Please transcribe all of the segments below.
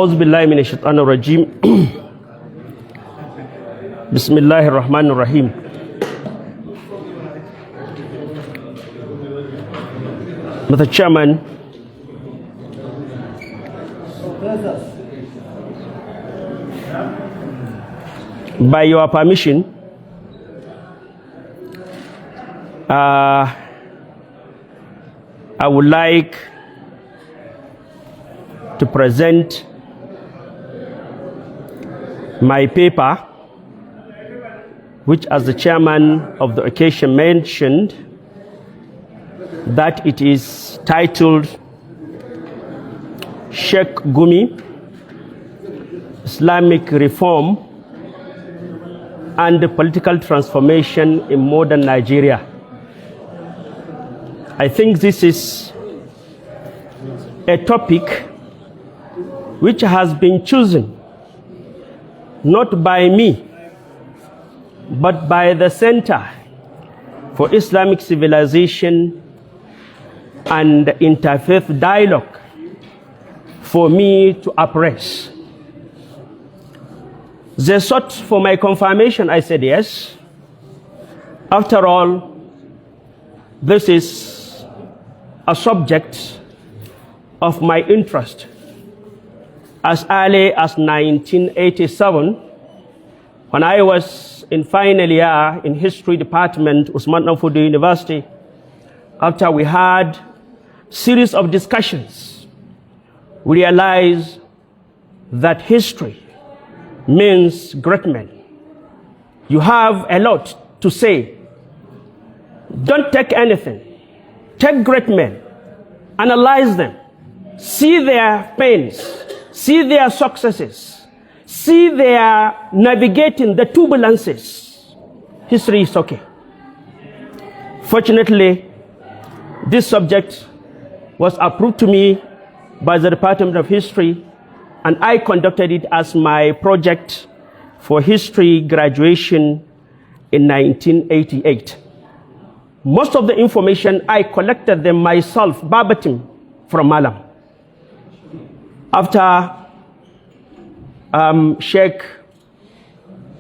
أعوذ بالله من الشيطان الرجيم بسم الله الرحمن الرحيم Mr. Chairman, by your permission, I would like to present my paper, which, as the chairman of the occasion mentioned, that it is titled Sheikh Gumi, Islamic Reform and Political Transformation in Modern Nigeria. I think this is a topic which has been chosen not by me, but by the Center for Islamic Civilization and Interfaith Dialogue for me to appraise. They sought for my confirmation. I said yes. After all, this is a subject of my interest. As early as 1987, when I was in final year in History Department, Usman Danfodio University, after we had series of discussions, we realized that history means great men. You have a lot to say. Don't take anything. Take great men, analyze them, see their pains, see their successes, see their navigating the turbulences. History is okay. Fortunately, this subject was approved to me by the Department of History, and I conducted it as my project for history graduation in 1988. Most of the information, I collected them myself, verbatim, from Malam. After Sheikh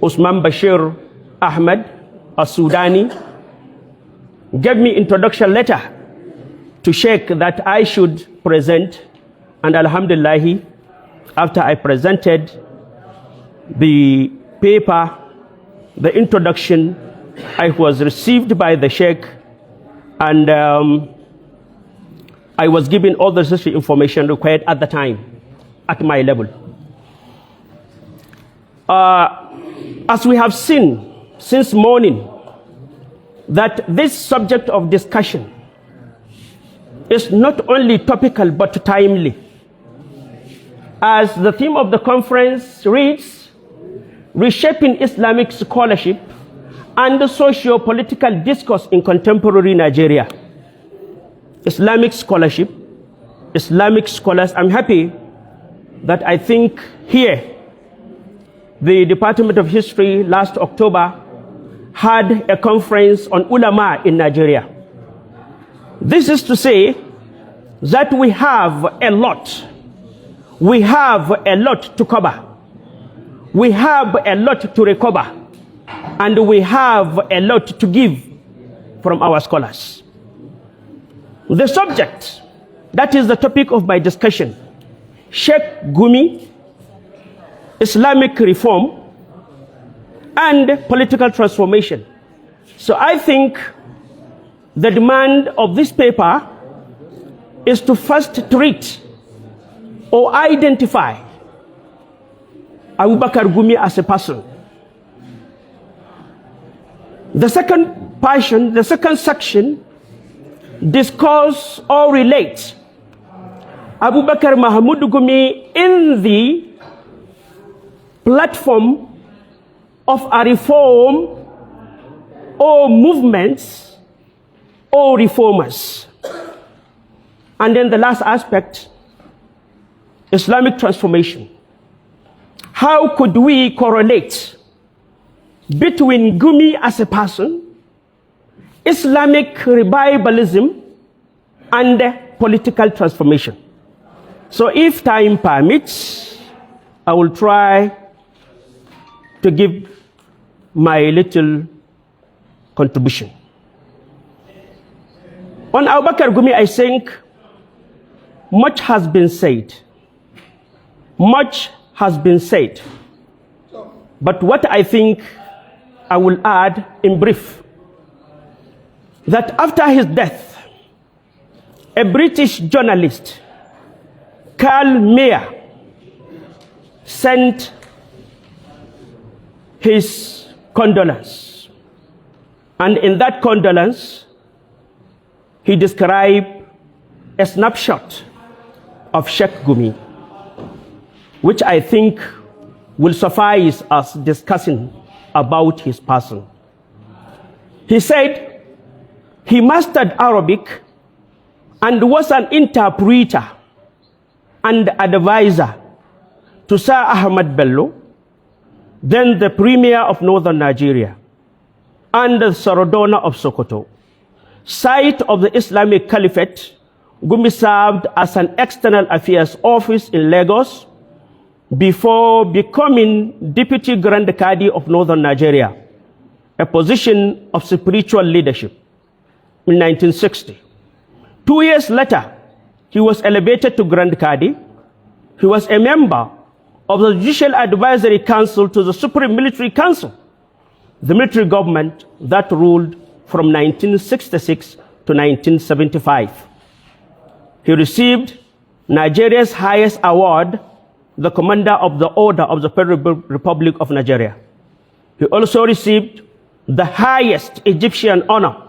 Usman Bashir Ahmed, a Sudani, gave me introduction letter to Sheikh that I should present, and alhamdulillah, after I presented the paper, the introduction, I was received by the Sheikh, and I was given all the necessary information required at the time, at my level. As we have seen since morning, that this subject of discussion is not only topical but timely. As the theme of the conference reads, Reshaping Islamic Scholarship and the Socio-Political Discourse in Contemporary Nigeria. Islamic scholarship, Islamic scholars. I'm happy that I think here, the Department of History last October had a conference on ulama in Nigeria. This is to say that we have a lot. We have a lot to cover. We have a lot to recover. And we have a lot to give from our scholars. The subject, that is the topic of my discussion, Sheikh Gumi, Islamic Reform and Political Transformation. So I think the demand of this paper is to first treat or identify Abubakar Gumi as a person. The second portion, the second section, discuss or relate Abubakar Mahmud Gumi in the platform of a reform or movements or reformers. And then the last aspect, Islamic transformation. How could we correlate between Gumi as a person, Islamic revivalism, and political transformation? So if time permits, I will try to give my little contribution. On Abubakar Gumi, I think much has been said. Much has been said. But what I think I will add in brief, that after his death, a British journalist, Carl Mayer, sent his condolence. And in that condolence, he described a snapshot of Sheikh Gumi, which I think will suffice us discussing about his person. He said he mastered Arabic and was an interpreter and advisor to Sir Ahmad Bello, then the Premier of Northern Nigeria, and the Saradona of Sokoto. Site of the Islamic Caliphate, Gumi served as an external affairs office in Lagos before becoming Deputy Grand Kadi of Northern Nigeria, a position of spiritual leadership, in 1960. 2 years later, he was elevated to Grand Kadi. He was a member of the Judicial Advisory Council to the Supreme Military Council, the military government that ruled from 1966 to 1975. He received Nigeria's highest award, the Commander of the Order of the Federal Republic of Nigeria. He also received the highest Egyptian honor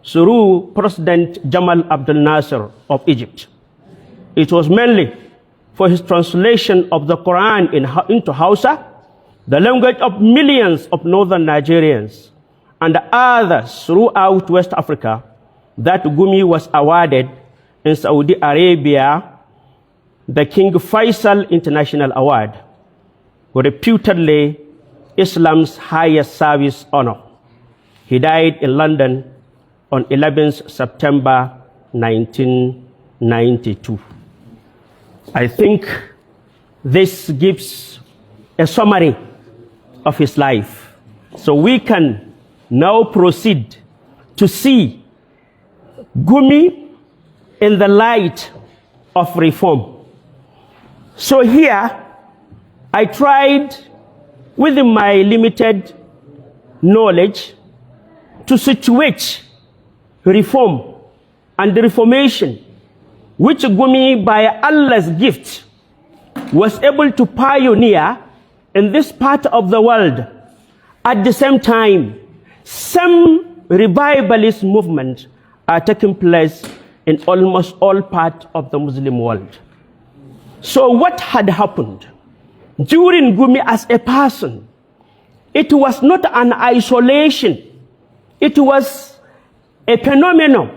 through President Jamal Abdel Nasser of Egypt. It was mainly for his translation of the Quran into Hausa, the language of millions of northern Nigerians and others throughout West Africa, that Gumi was awarded in Saudi Arabia the King Faisal International Award, reputedly Islam's highest service honor. He died in London on 11th September 1992. I think this gives a summary of his life. So we can now proceed to see Gumi in the light of reform. So here, I tried, within my limited knowledge, to situate reform and reformation, which Gumi, by Allah's gift, was able to pioneer in this part of the world. At the same time, some revivalist movements are taking place in almost all parts of the Muslim world. So what had happened during Gumi as a person? It was not an isolation. It was a phenomenon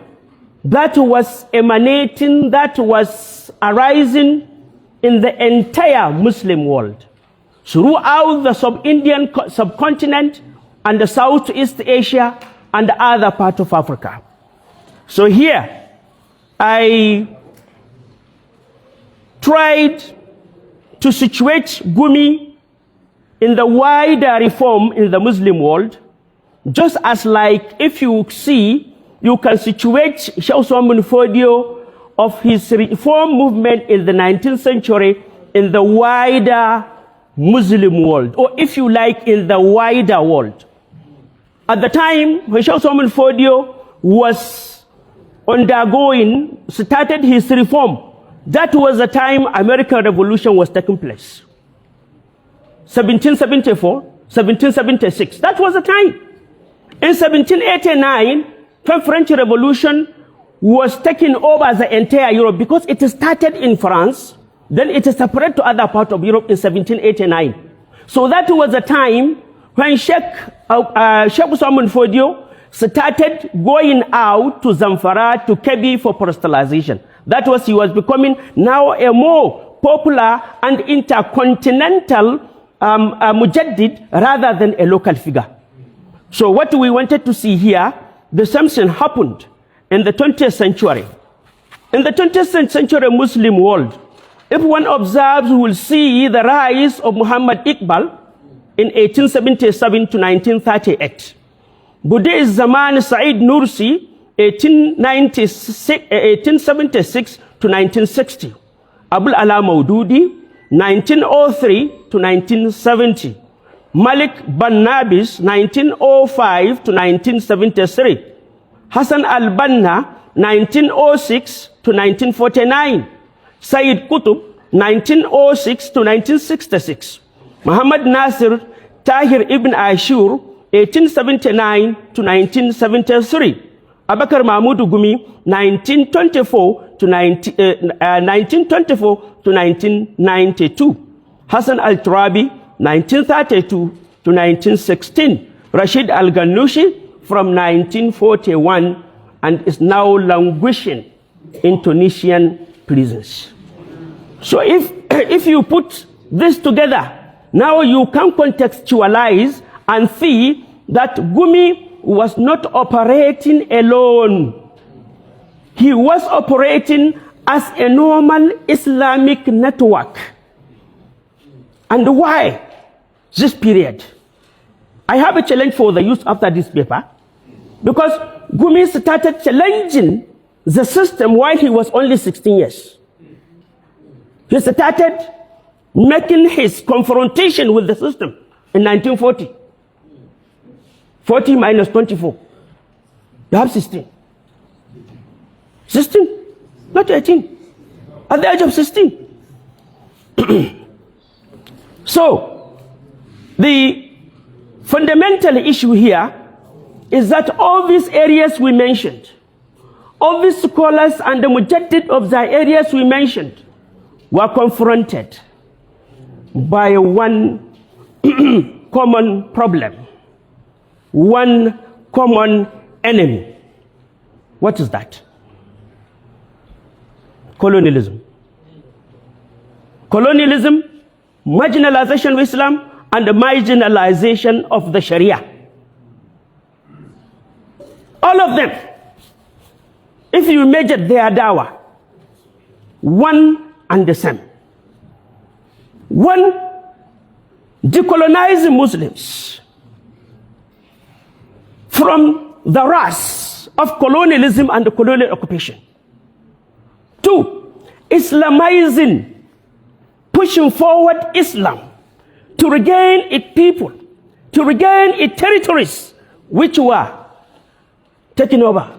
that was emanating, that was arising in the entire Muslim world, throughout the Indian subcontinent and the Southeast Asia and other parts of Africa. So here, I tried to situate Gumi in the wider reform in the Muslim world, just as like if you see, you can situate Sheikh Fodio of his reform movement in the 19th century in the wider Muslim world, or if you like, in the wider world. At the time when Sheikh Fodio was started his reform, that was the time American Revolution was taking place. 1774, 1776, that was the time. In 1789, when French Revolution was taking over the entire Europe, because it started in France, then it is separate to other parts of Europe in 1789. So that was the time when Sheikh Fodio started going out to Zamfara, to Kebbi for proselytization. That was, he was becoming now a more popular and intercontinental mujaddid rather than a local figure. So what we wanted to see here, the same thing happened in the 20th century. In the 20th century Muslim world, If one observes, we will see the rise of Muhammad Iqbal in 1877 to 1938. Budai Zaman Said Nursi, 1876 to 1960. Abul Ala Maududi, 1903 to 1970. Malik Ban Nabis, 1905 to 1973. Hassan al-Banna, 1906 to 1949. Sayyid Qutb, 1906 to 1966. Muhammad Nasir Tahir ibn Ashur, 1879 to 1973. Abubakar Mahmud Gumi, 1924 to 1992. Hassan al-Turabi, 1932 to 1916. Rashid al-Ghanouchi from 1941 and is now languishing in Tunisian prisons. So if you put this together, now you can contextualize and see that Gumi was not operating alone. He was operating as a normal Islamic network. And why this period? I have a challenge for the youth after this paper, because Gumi started challenging the system while he was only 16 years. He started making his confrontation with the system in 1940. 40 minus 24. You have 16. 16, not 18. At the age of 16. So, the fundamental issue here is that all these areas we mentioned, all these scholars and the mujaddid of the areas we mentioned were confronted by one common problem, one common enemy. What is that? Colonialism. Colonialism, marginalization of Islam, and the marginalization of the Sharia. All of them, if you measure their dawah, one and the same. One, decolonizing Muslims from the wrath of colonialism and the colonial occupation. Two, Islamizing, pushing forward Islam to regain its people, to regain its territories, which were taken over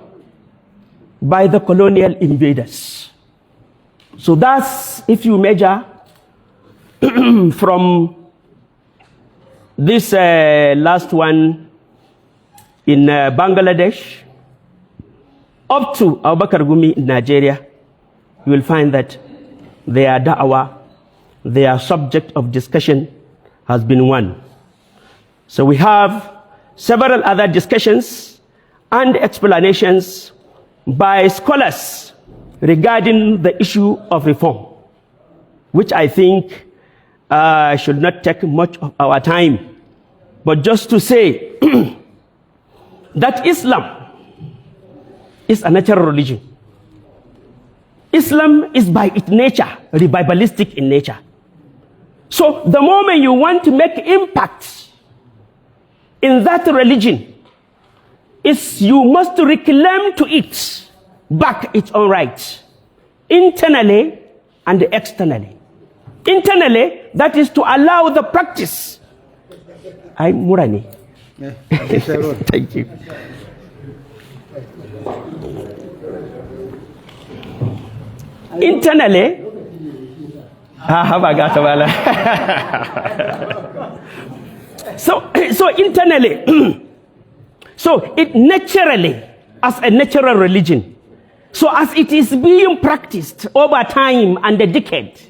by the colonial invaders. So that's, if you measure from this last one in Bangladesh up to Abubakar Gumi in Nigeria, you will find that their da'wah, their subject of discussion has been one. So we have several other discussions and explanations by scholars regarding the issue of reform, which I think should not take much of our time, but just to say that Islam is a natural religion. Islam is by its nature revivalistic in nature. So the moment you want to make impact in that religion, is you must reclaim to it back its own rights, internally and externally. Internally, that is to allow the practice. I'm Murani. Yeah, thank you. Internally, so internally, so it naturally, as a natural religion, so as it is being practiced over time and a decade,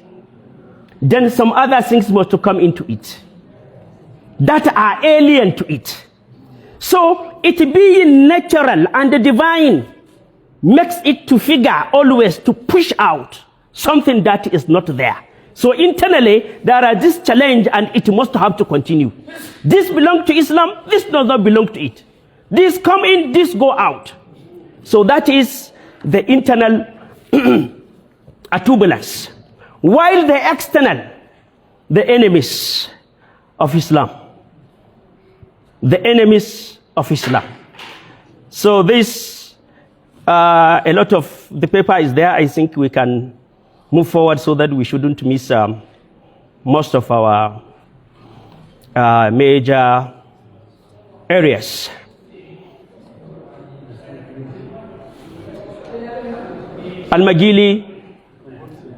then some other things must come into it that are alien to it. So it being natural and divine makes it to figure always to push out something that is not there. So internally, there are this challenge and it must have to continue. This belongs to Islam, this does not belong to it. This come in, this go out. So that is the internal turbulence. while the external, the enemies of Islam. The enemies of Islam. So this, a lot of the paper is there. I think we can move forward so that we shouldn't miss most of our major areas. Al-Magili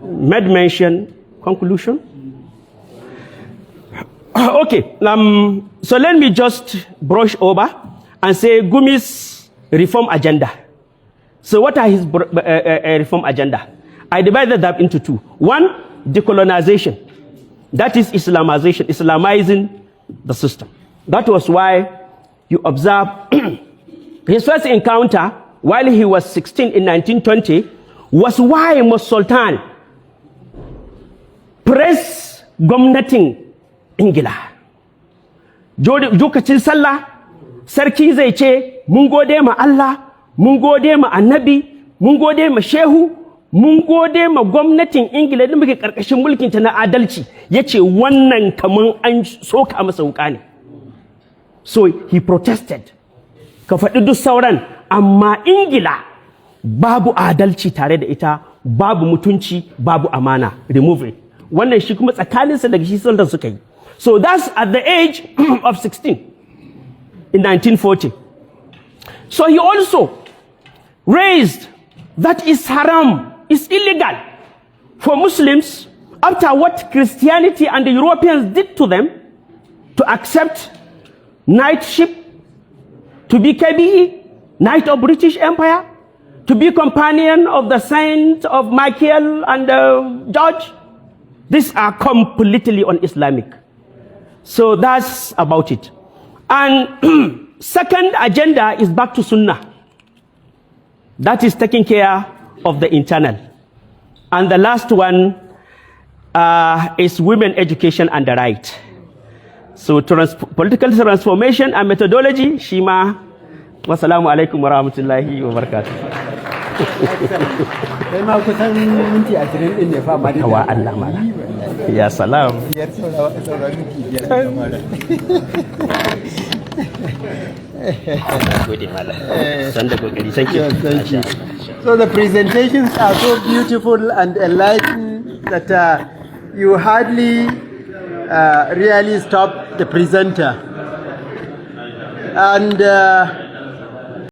made mention, conclusion. Okay, so let me just brush over and say Gumi's reform agenda. So what are his reform agenda? I divided that into two. One, decolonization. That is Islamization, Islamizing the system. That was why you observe his first encounter while he was 16 in 1920 was why Sultan pressed gwamnatin Ingila. Lokacin sallah, sarki zai ce, mun gode ma Allah, mun gode ma annabi, mun gode ma shehu, mun gode ma gwamnatin Ingila da muke karkashin mulkin ta na adalci. Yace wannan kaman an soka masa wuka ne. So he protested. Ka faɗi duk sauran, amma Ingila babu adalci tare da ita, babu mutunci, babu amana. Remove it. Wannan shi kuma tsakaninsa daga shi sultan suka yi. So that's at the age of 16 in 1940. So he also raised that is haram, is illegal for Muslims after what Christianity and the Europeans did to them to accept knightship, to be KBE, Knight of British Empire, to be companion of the saint of Michael and George. These are completely un-Islamic. So that's about it. And second agenda is back to Sunnah. That is taking care of the internal. And the last one is women education and the right. So political transformation and methodology, Shima. Wassalamu alaikum wa rahmatullahi wa barakatuh. Ya salam. Thank you. So the presentations are so beautiful and enlightening that you hardly really stop the presenter. And